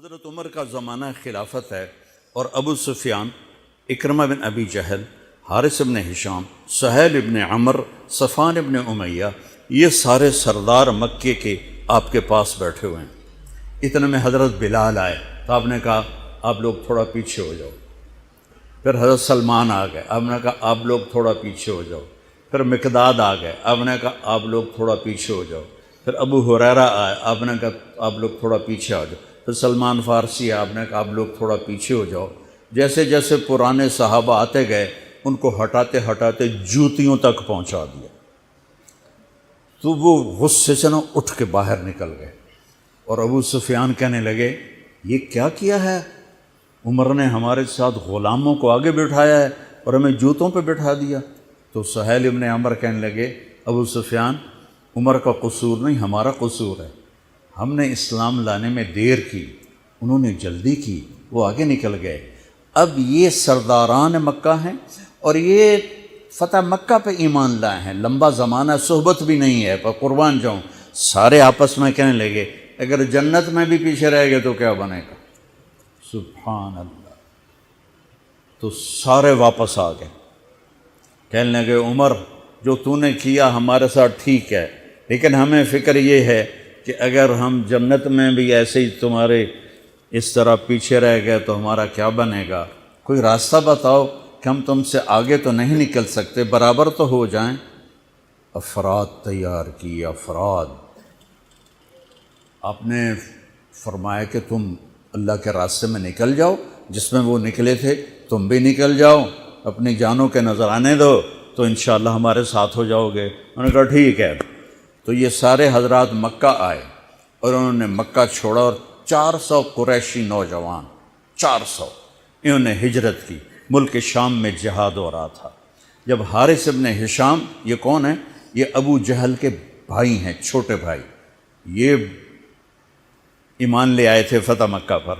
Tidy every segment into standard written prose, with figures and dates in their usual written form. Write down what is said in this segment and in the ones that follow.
حضرت عمر کا زمانہ خلافت ہے اور ابو سفیان، اکرمہ بن ابی جہل، حارث بن ہشام، سہیل بن عمر، صفوان بن امیہ، یہ سارے سردار مکے کے آپ کے پاس بیٹھے ہوئے ہیں۔ اتنے میں حضرت بلال آئے تو آپ نے کہا آپ لوگ تھوڑا پیچھے ہو جاؤ۔ پھر حضرت سلمان آ گئے، آپ نے کہا آپ لوگ تھوڑا پیچھے ہو جاؤ۔ پھر مقداد آ گئے، آپ نے کہا آپ لوگ تھوڑا پیچھے ہو جاؤ۔ پھر ابو ہریرہ آئے، آپ نے کہا آپ لوگ تھوڑا پیچھے آ جاؤ۔ پھر سلمان فارسی آپ نے کہا آپ لوگ تھوڑا پیچھے ہو جاؤ۔ جیسے جیسے پرانے صحابہ آتے گئے ان کو ہٹاتے ہٹاتے جوتیوں تک پہنچا دیا، تو وہ غصے سے نہ اٹھ کے باہر نکل گئے۔ اور ابو سفیان کہنے لگے یہ کیا کیا ہے، عمر نے ہمارے ساتھ غلاموں کو آگے بٹھایا ہے اور ہمیں جوتوں پہ بٹھا دیا۔ تو سہیل ابن عمر کہنے لگے ابو سفیان، عمر کا قصور نہیں ہمارا قصور ہے، ہم نے اسلام لانے میں دیر کی، انہوں نے جلدی کی، وہ آگے نکل گئے۔ اب یہ سرداران مکہ ہیں اور یہ فتح مکہ پہ ایمان لائے ہیں، لمبا زمانہ صحبت بھی نہیں ہے، پر قربان جاؤں سارے آپس میں کہنے لگے اگر جنت میں بھی پیچھے رہ گئے تو کیا بنے گا، سبحان اللہ۔ تو سارے واپس آ گئے، کہنے لگے عمر جو تو نے کیا ہمارے ساتھ ٹھیک ہے، لیکن ہمیں فکر یہ ہے کہ اگر ہم جنت میں بھی ایسے ہی تمہارے اس طرح پیچھے رہ گئے تو ہمارا کیا بنے گا، کوئی راستہ بتاؤ کہ ہم تم سے آگے تو نہیں نکل سکتے، برابر تو ہو جائیں۔ افراد تیار کی، افراد۔ آپ نے فرمایا کہ تم اللہ کے راستے میں نکل جاؤ، جس میں وہ نکلے تھے تم بھی نکل جاؤ، اپنی جانوں کے نذرانے دو تو انشاءاللہ ہمارے ساتھ ہو جاؤ گے۔ انہوں نے کہا ٹھیک ہے۔ تو یہ سارے حضرات مکہ آئے اور انہوں نے مکہ چھوڑا اور 400 قریشی نوجوان، 400 انہوں نے ہجرت کی، ملک شام میں جہاد ہو رہا تھا۔ جب حارث ابن ہشام، یہ کون ہیں، یہ ابو جہل کے بھائی ہیں، چھوٹے بھائی، یہ ایمان لے آئے تھے فتح مکہ پر،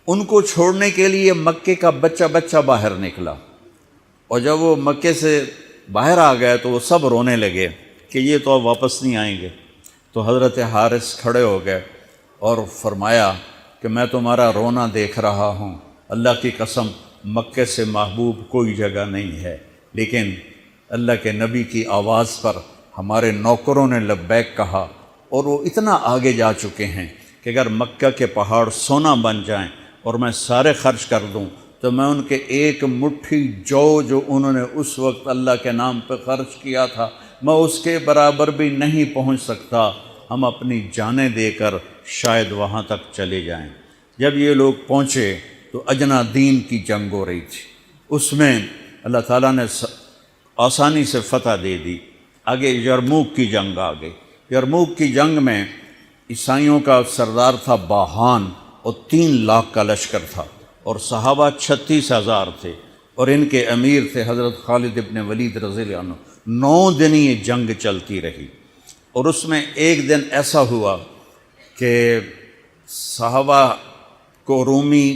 ان کو چھوڑنے کے لیے مکے کا بچہ بچہ باہر نکلا، اور جب وہ مکے سے باہر آ گئے تو وہ سب رونے لگے کہ یہ تو اب واپس نہیں آئیں گے۔ تو حضرت حارث کھڑے ہو گئے اور فرمایا کہ میں تمہارا رونا دیکھ رہا ہوں، اللہ کی قسم مکے سے محبوب کوئی جگہ نہیں ہے، لیکن اللہ کے نبی کی آواز پر ہمارے نوکروں نے لبیک کہا اور وہ اتنا آگے جا چکے ہیں کہ اگر مکہ کے پہاڑ سونا بن جائیں اور میں سارے خرچ کر دوں تو میں ان کے ایک مٹھی جو انہوں نے اس وقت اللہ کے نام پہ خرچ کیا تھا میں اس کے برابر بھی نہیں پہنچ سکتا، ہم اپنی جانیں دے کر شاید وہاں تک چلے جائیں۔ جب یہ لوگ پہنچے تو اجنا دین کی جنگ ہو رہی تھی، اس میں اللہ تعالیٰ نے آسانی سے فتح دے دی۔ آگے یرموک کی جنگ آ گئی۔ یرموک کی جنگ میں عیسائیوں کا سردار تھا باہان اور 3 لاکھ کا لشکر تھا، اور صحابہ 36,000 تھے، اور ان کے امیر تھے حضرت خالد ابن ولید رضی اللہ عنہ۔ 9 دن یہ جنگ چلتی رہی، اور اس میں ایک دن ایسا ہوا کہ صحابہ کو رومی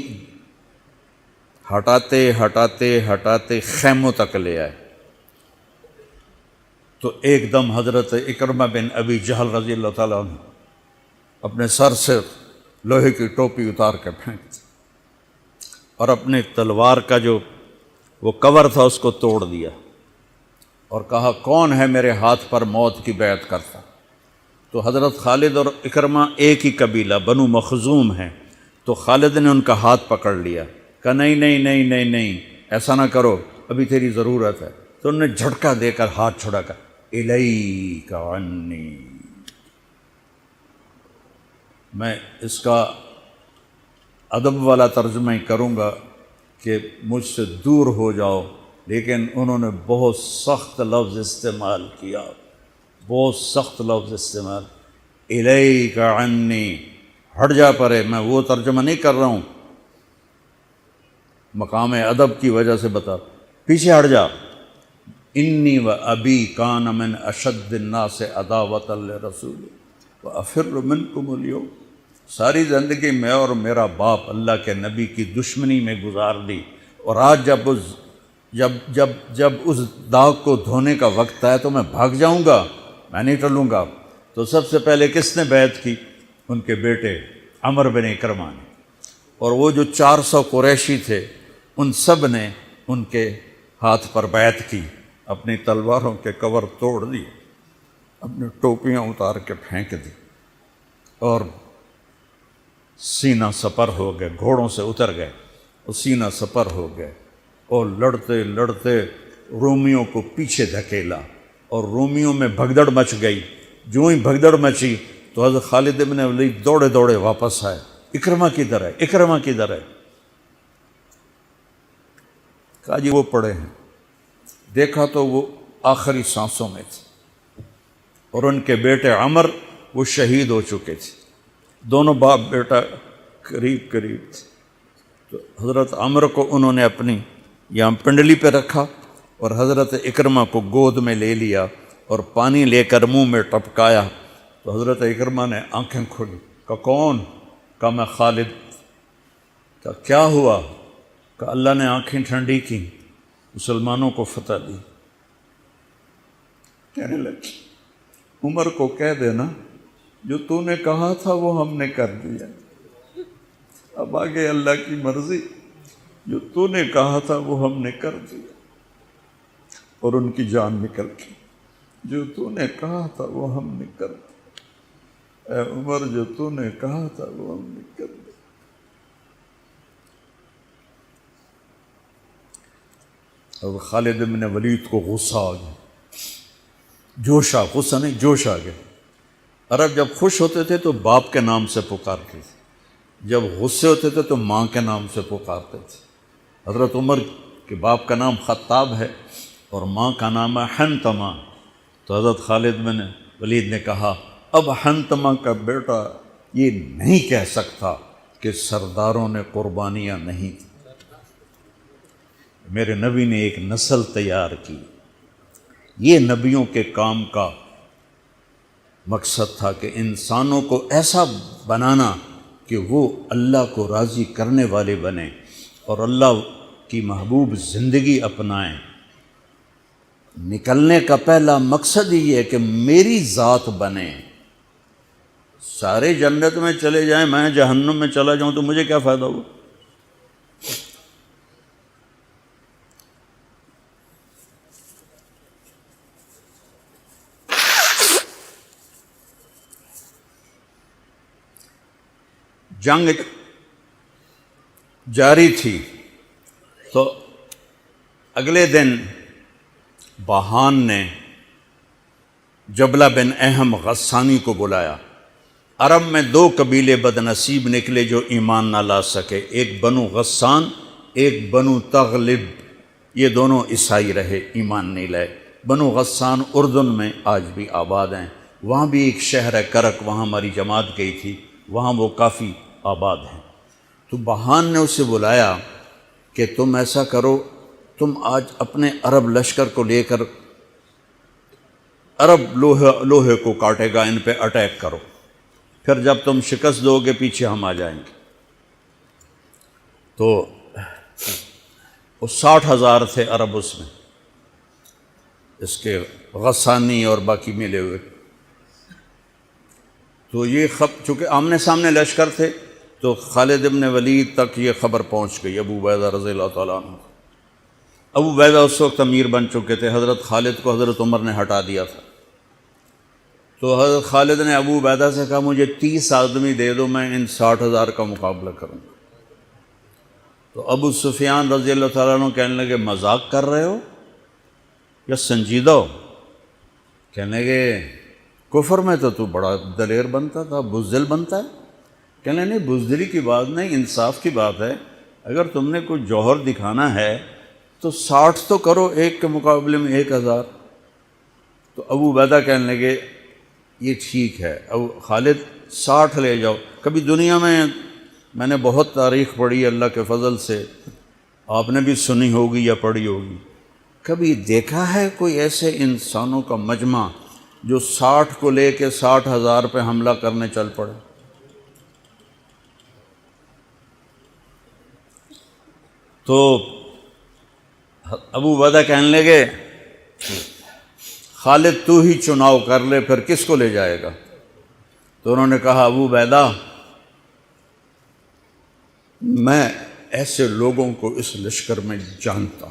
ہٹاتے ہٹاتے ہٹاتے خیموں تک لے آئے، تو ایک دم حضرت اکرمہ بن ابی جہل رضی اللہ تعالیٰ عنہ اپنے سر سے لوہے کی ٹوپی اتار کے پھینک دی اور اپنے تلوار کا جو وہ کور تھا اس کو توڑ دیا اور کہا کون ہے میرے ہاتھ پر موت کی بیعت کرتا۔ تو حضرت خالد اور اکرمہ ایک ہی قبیلہ بنو مخزوم ہیں، تو خالد نے ان کا ہاتھ پکڑ لیا، کہا نہیں نہیں نہیں نہیں نہیں ایسا نہ کرو، ابھی تیری ضرورت ہے۔ تو انہوں نے جھٹکا دے کر ہاتھ چھڑا کر الیک عنی، میں اس کا ادب والا ترجمہ ہی کروں گا کہ مجھ سے دور ہو جاؤ، لیکن انہوں نے بہت سخت لفظ استعمال کیا، بہت سخت لفظ استعمال، الیک عنی، ہٹ جا پرے۔ میں وہ ترجمہ نہیں کر رہا ہوں، مقام ادب کی وجہ سے بتا، پیچھے ہٹ جا۔ انی و ابی کان من اشد الناس عداوۃ لرسول وافر منکم اليوم، ساری زندگی میں اور میرا باپ اللہ کے نبی کی دشمنی میں گزار دی، اور آج جب اس داغ کو دھونے کا وقت آئے تو میں بھاگ جاؤں گا، میں نہیں ٹلوں گا۔ تو سب سے پہلے کس نے بیعت کی؟ ان کے بیٹے عمر بن اکرمہ نے، اور وہ جو 400 قریشی تھے ان سب نے ان کے ہاتھ پر بیعت کی، اپنی تلواروں کے کور توڑ دیے، اپنی ٹوپیاں اتار کے پھینک دی، اور سینہ سپر ہو گئے، گھوڑوں سے اتر گئے اور سینہ سپر ہو گئے، اور لڑتے لڑتے رومیوں کو پیچھے دھکیلا، اور رومیوں میں بھگدڑ مچ گئی۔ جو ہی بھگدڑ مچی تو حضرت خالد بن ولید دوڑے دوڑے واپس آئے، اکرمہ کدھر ہے، اکرمہ کدھر ہے؟ کہا جی وہ پڑے ہیں۔ دیکھا تو وہ آخری سانسوں میں تھے، اور ان کے بیٹے عمر وہ شہید ہو چکے تھے، دونوں باپ بیٹا قریب قریب تھے۔ تو حضرت عمر کو انہوں نے اپنی یہاں پنڈلی پہ رکھا، اور حضرت اکرمہ کو گود میں لے لیا اور پانی لے کر منہ میں ٹپکایا، تو حضرت اکرمہ نے آنکھیں کھولی، کہا کون؟ کہا میں خالد۔ کہا کیا ہوا؟ کہ اللہ نے آنکھیں ٹھنڈی کی، مسلمانوں کو فتح دی۔ کہنے لگے عمر کو کہہ دینا جو تو نے کہا تھا وہ ہم نے کر دیا، اب آگے اللہ کی مرضی، جو تو نے کہا تھا وہ ہم نے کر دیا۔ اور ان کی جان نکل گئی، جو تو نے کہا تھا وہ ہم نے کر دیا، اے عمر جو تو نے کہا تھا وہ ہم نے کر دیا۔ اب خالد بن ولید کو غصہ آ گیا، جوش آ، غصہ نہیں جوش آ گیا۔ عرب جب خوش ہوتے تھے تو باپ کے نام سے پکارتے تھے، جب غصے ہوتے تھے تو ماں کے نام سے پکارتے تھے۔ حضرت عمر کے باپ کا نام خطاب ہے اور ماں کا نام ہے حنتمہ، تو حضرت خالد بن ولید نے کہا اب حنتمہ کا بیٹا یہ نہیں کہہ سکتا کہ سرداروں نے قربانیاں نہیں دی۔ میرے نبی نے ایک نسل تیار کی، یہ نبیوں کے کام کا مقصد تھا کہ انسانوں کو ایسا بنانا کہ وہ اللہ کو راضی کرنے والے بنیں اور اللہ کی محبوب زندگی اپنائیں۔ نکلنے کا پہلا مقصد ہی ہے کہ میری ذات بنے۔ سارے جنت میں چلے جائیں، میں جہنم میں چلا جاؤں تو مجھے کیا فائدہ ہوا؟ جنگ جاری تھی تو اگلے دن بہان نے جبلہ بن اہم غسانی کو بلایا۔ عرب میں 2 قبیلے بد نصیب نکلے جو ایمان نہ لا سکے، ایک بنو غسان، ایک بنو تغلب، یہ دونوں عیسائی رہے، ایمان نہیں لائے۔ بنو غسان اردن میں آج بھی آباد ہیں، وہاں بھی ایک شہر ہے کرک، وہاں ہماری جماعت گئی تھی، وہاں وہ کافی آباد ہیں۔ تو بہان نے اسے بلایا کہ تم ایسا کرو، تم آج اپنے عرب لشکر کو لے کر، عرب لوہے کو کاٹے گا، ان پہ اٹیک کرو، پھر جب تم شکست دو گے پیچھے ہم آ جائیں گے۔ تو وہ 60,000 تھے عرب اس میں، اس کے غسانی اور باقی ملے ہوئے۔ تو یہ چونکہ آمنے سامنے لشکر تھے تو خالد بن ولید تک یہ خبر پہنچ گئی ابو عبیدہ رضی اللہ تعالیٰ عنہ۔ ابو عبیدہ اس وقت امیر بن چکے تھے، حضرت خالد کو حضرت عمر نے ہٹا دیا تھا۔ تو حضرت خالد نے ابو عبیدہ سے کہا مجھے 30 آدمی دے دو، میں ان 60,000 کا مقابلہ کروں گا۔ تو ابو سفیان رضی اللہ تعالیٰ عنہ کہنے لگے مذاق کر رہے ہو یا سنجیدہ ہو؟ کہنے لگے کفر میں تو بڑا دلیر بنتا تھا، بزدل بنتا ہے۔ کہنے نہیں، بزدلی کی بات نہیں، انصاف کی بات ہے۔ اگر تم نے کوئی جوہر دکھانا ہے تو 60 تو کرو، ایک کے مقابلے میں 1,000۔ تو ابو عبیدہ کہنے لگے یہ ٹھیک ہے، ابو خالد 60 لے جاؤ۔ کبھی دنیا میں نے بہت تاریخ پڑھی اللہ کے فضل سے، آپ نے بھی سنی ہوگی یا پڑھی ہوگی، کبھی دیکھا ہے کوئی ایسے انسانوں کا مجمع جو 60 کو لے کے 60,000 پہ حملہ کرنے چل پڑے؟ تو ابو عبیدہ کہنے لگے خالد تو ہی چناؤ کر لے، پھر کس کو لے جائے گا؟ تو انہوں نے کہا ابو عبیدہ میں ایسے لوگوں کو اس لشکر میں جانتا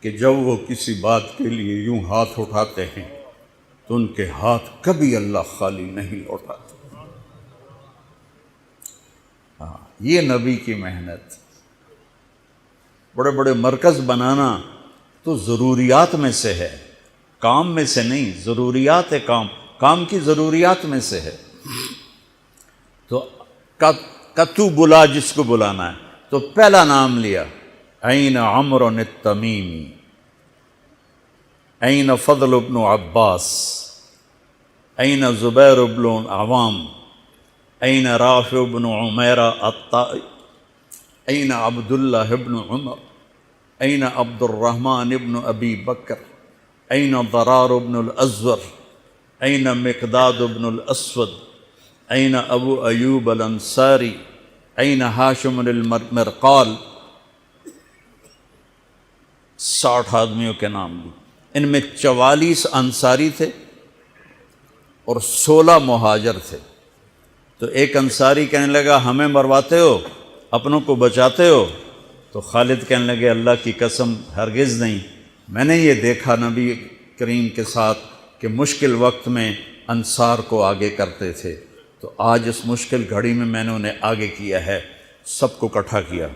کہ جب وہ کسی بات کے لیے یوں ہاتھ اٹھاتے ہیں تو ان کے ہاتھ کبھی اللہ خالی نہیں لوٹاتے۔ ہاں، یہ نبی کی محنت۔ بڑے بڑے مرکز بنانا تو ضروریات میں سے ہے، کام میں سے نہیں، ضروریات ہے، کام کی ضروریات میں سے ہے۔ تو تو بلا جس کو بلانا ہے، تو پہلا نام لیا، این عمرو التمیمی، این فضل بن عباس، این زبیر بن عوام، این رافع بن عمیرہ الطائی، این عبداللہ بن عمر، این عبد الرحمن بن ابی بکر، این ضرار بن الازور، این مقداد بن الاسود، این ابو ایوب الانصاری، این ہاشم المرقال۔ 60 آدمیوں کے نام لی۔ ان میں 44 انصاری تھے اور 16 مہاجر تھے۔ تو ایک انصاری کہنے لگا ہمیں مرواتے ہو، اپنوں کو بچاتے ہو؟ تو خالد کہنے لگے اللہ کی قسم ہرگز نہیں، میں نے یہ دیکھا نبی کریم کے ساتھ کہ مشکل وقت میں انصار کو آگے کرتے تھے، تو آج اس مشکل گھڑی میں نے انہیں آگے کیا ہے۔ سب کو اکٹھا کیا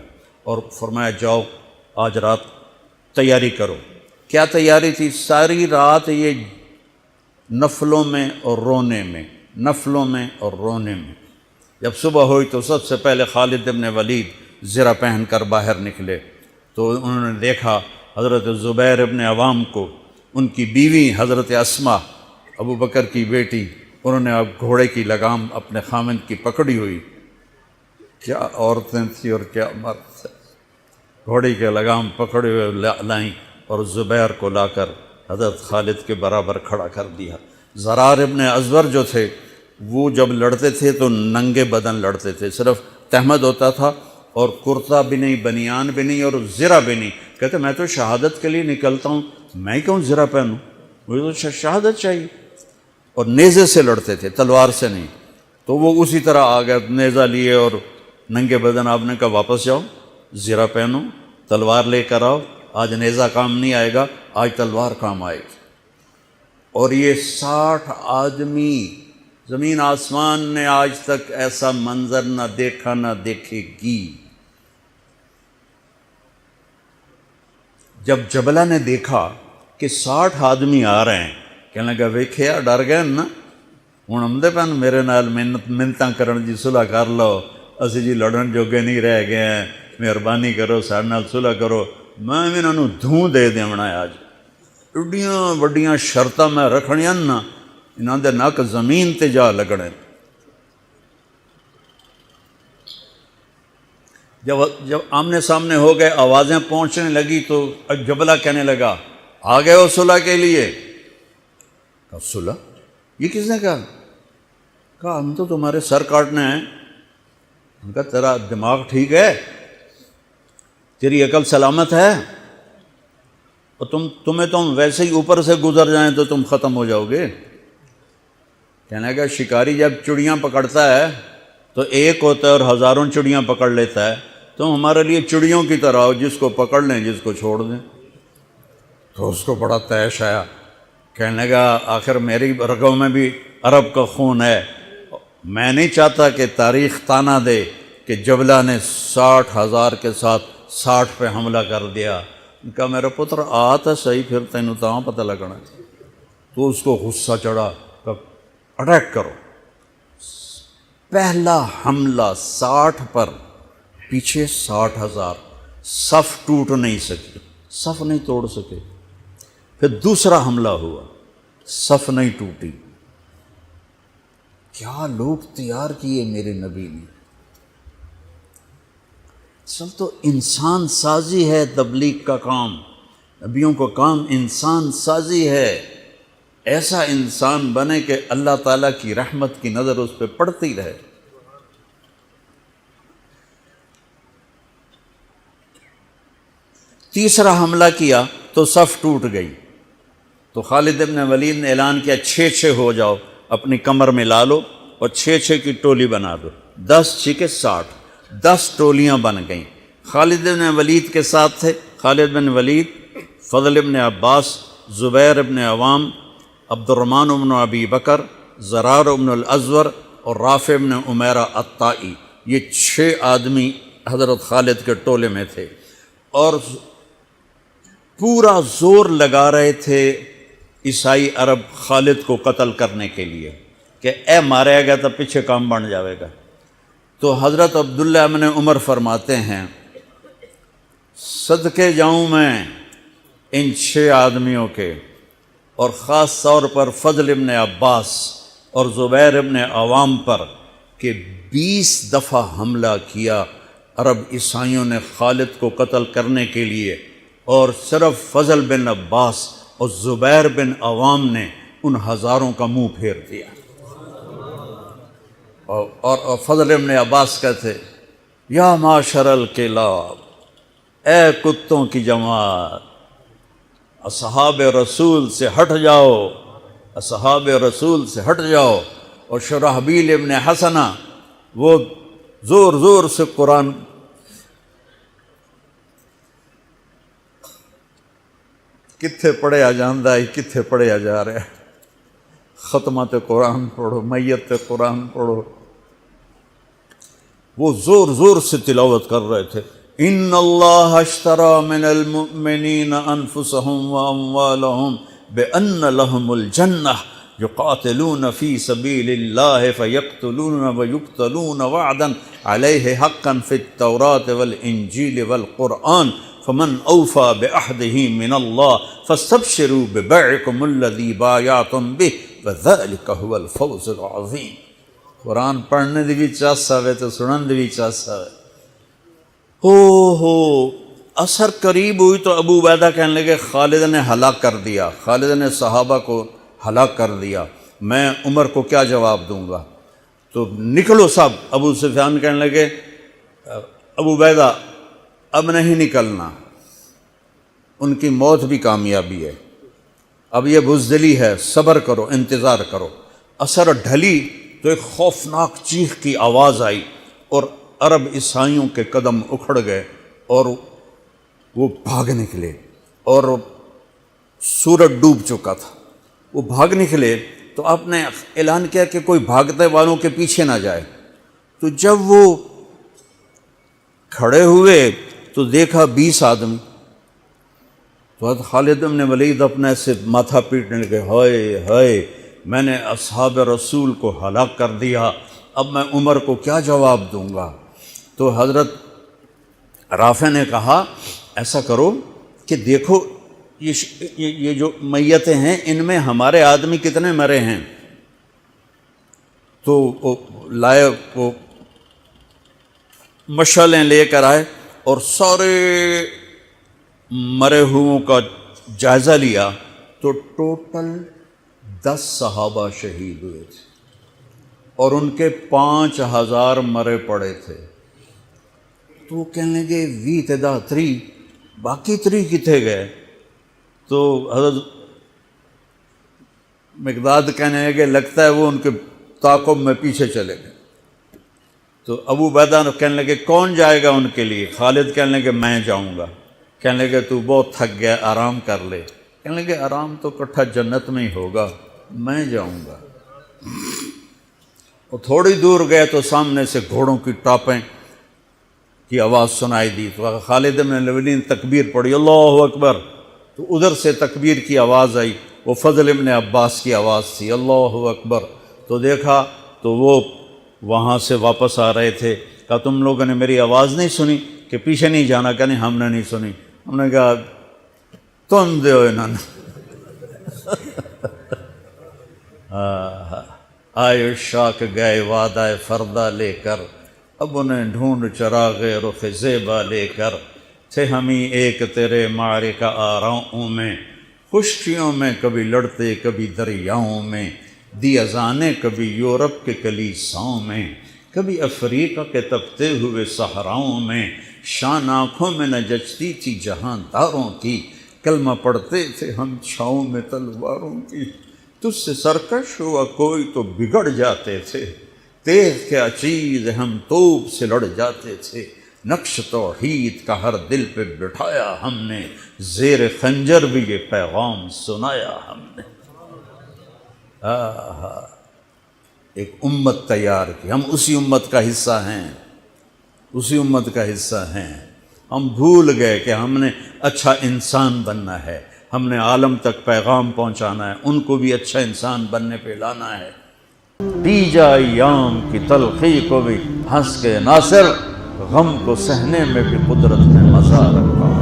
اور فرمایا جاؤ آج رات تیاری کرو۔ کیا تیاری تھی؟ ساری رات یہ نفلوں میں اور رونے میں، نفلوں میں اور رونے میں۔ جب صبح ہوئی تو سب سے پہلے خالد بن ولید زرہ پہن کر باہر نکلے، تو انہوں نے دیکھا حضرت زبیر بن عوام کو، ان کی بیوی حضرت اسماء ابو بکر کی بیٹی، انہوں نے اب گھوڑے کی لگام اپنے خامند کی پکڑی ہوئی۔ کیا عورتیں تھیں اور کیا مرد تھے، گھوڑے کی لگام پکڑے ہوئے لائیں اور زبیر کو لا کر حضرت خالد کے برابر کھڑا کر دیا۔ ضرار ابن ازور جو تھے وہ جب لڑتے تھے تو ننگے بدن لڑتے تھے، صرف تہمد ہوتا تھا اور کرتا بھی نہیں، بنیان بھی نہیں اور زرہ بھی نہیں۔ کہتے میں تو شہادت کے لیے نکلتا ہوں، میں کیوں زرہ پہنوں، مجھے تو شہادت چاہیے۔ اور نیزے سے لڑتے تھے، تلوار سے نہیں۔ تو وہ اسی طرح آ گئے، نیزہ لیے اور ننگے بدن۔ آپ نے کہا واپس جاؤ، زرہ پہنو، تلوار لے کر آؤ، آج نیزہ کام نہیں آئے گا، آج تلوار کام آئے گی۔ اور یہ 60 آدمی، زمین آسمان نے آج تک ایسا منظر نہ دیکھا نہ دیکھے گی۔ جب جبلہ نے دیکھا کہ 60 آدمی آ رہے ہیں، کہنے لگا ویکھیا ڈر گئے نا، ہوں آمدے پن میرے نال منتاں کرن جی صلح کر لو، اسی جی لڑن جوگے نہیں رہ گئے ہیں، مہربانی کرو سارے نال صلح کرو۔ میں انہوں نے دھوں دے دیونا ہے آج، ایڈیاں وڈیاں شرطاں میں رکھنیاں نا، انہاں دے نک زمین تے جا لگنے۔ جب آمنے سامنے ہو گئے، آوازیں پہنچنے لگی تو جبلہ کہنے لگا آ گئے ہو صلح کے لیے؟ کہا صلح؟ یہ کس نے کہا؟ کہا ہم تو تمہارے سر کاٹنے ہیں۔ ان کا تیرا دماغ ٹھیک ہے؟ تیری عقل سلامت ہے؟ اور تمہیں تم ویسے ہی اوپر سے گزر جائیں تو تم ختم ہو جاؤ گے۔ کہنے لگا شکاری جب چڑیاں پکڑتا ہے تو ایک ہوتا ہے اور ہزاروں چڑیاں پکڑ لیتا ہے، تم ہمارے لیے چڑیوں کی طرح ہو، جس کو پکڑ لیں جس کو چھوڑ دیں۔ تو اس کو بڑا طیش آیا، کہنے لگا آخر میری رگوں میں بھی عرب کا خون ہے، میں نہیں چاہتا کہ تاریخ تانا دے کہ جبلہ نے 60,000 کے ساتھ 60 پہ حملہ کر دیا۔ ان کا میرا پتر آتا صحیح، پھر تینوں تاں پتہ لگنا۔ تو اس کو غصہ چڑھا، اٹیک کرو۔ پہلا حملہ 60 پر، پیچھے 60,000، صف ٹوٹ نہیں سکی، صف نہیں توڑ سکے۔ پھر دوسرا حملہ ہوا، صف نہیں ٹوٹی۔ کیا لوگ تیار کیے میرے نبی نے۔ اصل تو انسان سازی ہے تبلیغ کا کام، نبیوں کا کام انسان سازی ہے۔ ایسا انسان بنے کہ اللہ تعالیٰ کی رحمت کی نظر اس پہ پڑتی رہے۔ تیسرا حملہ کیا تو صف ٹوٹ گئی، تو خالد بن ولید نے اعلان کیا 6 ہو جاؤ، اپنی کمر میں لا لو اور 6 کی ٹولی بنا دو، 10 6 60۔ 10 ٹولیاں بن گئیں۔ خالد بن ولید کے ساتھ تھے خالد بن ولید، فضل بن عباس، زبیر بن عوام، عبد الرحمن بن ابی بکر، زرار بن الازور اور رافع بن عمیرہ الطائی۔ یہ 6 آدمی حضرت خالد کے ٹولے میں تھے، اور پورا زور لگا رہے تھے عیسائی عرب خالد کو قتل کرنے کے لیے کہ اے مارے گا تو پیچھے کام بن جاوے گا۔ تو حضرت عبداللہ بن عمر فرماتے ہیں صدقے جاؤں میں ان 6 آدمیوں کے، اور خاص طور پر فضل ابن عباس اور زبیر ابن عوام پر، کہ 20 دفعہ حملہ کیا عرب عیسائیوں نے خالد کو قتل کرنے کے لیے، اور صرف فضل بن عباس اور زبیر بن عوام نے ان ہزاروں کا منہ پھیر دیا۔ اور فضل ابن عباس کہتے یا معاشر الکلاب، اے کتوں کی جماعت، اصحاب رسول سے ہٹ جاؤ، اصحاب رسول سے ہٹ جاؤ۔ اور شرحبیل ابن حسنہ وہ زور زور سے قرآن کتھے پڑھیا جاندہ ہے، کتھے پڑھیا جا رہا ہے، ختمات قرآن پڑھو، میت قرآن پڑھو، وہ زور زور سے تلاوت کر رہے تھے۔ ان اللہ اشتری من المؤمنین انفسهم واموالهم بان لهم الجنہ یقاتلون فی سبیل اللہ فیقتلون ویقتلون وعدا علیہ حقا فی التوراۃ والانجیل والقرآن فمن اوفی بعہدہ من اللہ فاستبشروا ببیعکم الذی بایعتم بہ وذلک هو الفوز العظیم۔ قرآن پڑھنے دی بھی چاسا ہے تو سنن دی بھی چاسا ہے۔ ہو اثر قریب ہوئی تو ابو عبیدہ کہنے لگے خالد نے ہلاک کر دیا، خالد نے صحابہ کو ہلاک کر دیا، میں عمر کو کیا جواب دوں گا؟ تو نکلو سب۔ ابو سفیان کہنے لگے ابو عبیدہ اب نہیں نکلنا، ان کی موت بھی کامیابی ہے، اب یہ بزدلی ہے، صبر کرو، انتظار کرو۔ اثر ڈھلی تو ایک خوفناک چیخ کی آواز آئی، اور عرب عیسائیوں کے قدم اکھڑ گئے اور وہ بھاگ نکلے، اور سورج ڈوب چکا تھا۔ وہ بھاگ نکلے تو آپ نے اعلان کیا کہ کوئی بھاگتے والوں کے پیچھے نہ جائے۔ تو جب وہ کھڑے ہوئے تو دیکھا 20 آدمی۔ تو حضرت خالد بن ولید اپنے سے ماتھا پیٹنے لگے، ہائے ہائے، میں نے اصحاب رسول کو ہلاک کر دیا، اب میں عمر کو کیا جواب دوں گا؟ تو حضرت رافع نے کہا ایسا کرو کہ دیکھو یہ جو میتیں ہیں ان میں ہمارے آدمی کتنے مرے ہیں؟ تو وہ لائے، وہ مشعلیں لے کر آئے اور سارے مرے ہوئوں کا جائزہ لیا، تو ٹوٹل 10 صحابہ شہید ہوئے تھے، اور ان کے 5000 مرے پڑے تھے۔ تو وہ کہنے لگے وی تدا 3، باقی 3 کتنے گئے؟ تو حضرت مقداد کہنے لگے لگتا ہے وہ ان کے تعاقب میں پیچھے چلے گئے۔ تو ابو عبیدہ کہنے لگے کون جائے گا ان کے لیے؟ خالد کہنے لگے میں جاؤں گا۔ کہنے لگے تو بہت تھک گیا، آرام کر لے۔ کہنے لگے آرام تو کٹھا جنت میں ہی ہوگا، میں جاؤں گا۔ وہ تھوڑی دور گئے تو سامنے سے گھوڑوں کی ٹاپیں کی آواز سنائی دی، تو خالد بن ولید نے تکبیر پڑھی، اللہ اکبر۔ تو ادھر سے تکبیر کی آواز آئی، وہ فضل ابن عباس کی آواز تھی، اللہ اکبر۔ تو دیکھا تو وہ وہاں سے واپس آ رہے تھے۔ کہا تم لوگوں نے میری آواز نہیں سنی کہ پیچھے نہیں جانا؟ کہ نہیں ہم نے نہیں سنی۔ ہم نے کہا تم دے انہوں نے آئے شاک گئے وعدہ فردہ لے کر، اب انہیں ڈھونڈ چراغ رخ زیبا لے کر، تھے ہمیں ایک تیرے معرکہ آراؤں میں، خشکیوں میں کبھی لڑتے کبھی دریاؤں میں، دی اذانیں کبھی یورپ کے کلیساؤں میں، کبھی افریقہ کے تپتے ہوئے صحراؤں میں، شان آنکھوں میں نہ جچتی تھی جہانداروں کی، کلمہ پڑھتے تھے ہم چھاؤں میں تلواروں کی، تجھ سے سرکش ہوا کوئی تو بگڑ جاتے تھے، تیغ کے چیز ہم توپ سے لڑ جاتے تھے، نقش توحید کا ہر دل پہ بٹھایا ہم نے، زیر خنجر بھی یہ پیغام سنایا ہم نے۔ ایک امت تیار کی، ہم اسی امت کا حصہ ہیں، اسی امت کا حصہ ہیں۔ ہم بھول گئے کہ ہم نے اچھا انسان بننا ہے، ہم نے عالم تک پیغام پہنچانا ہے، ان کو بھی اچھا انسان بننے پہ لانا ہے۔ پی جا ایام کی تلخی کو بھی ہنس کے ناصر، غم کو سہنے میں بھی قدرت نے مزہ رکھا۔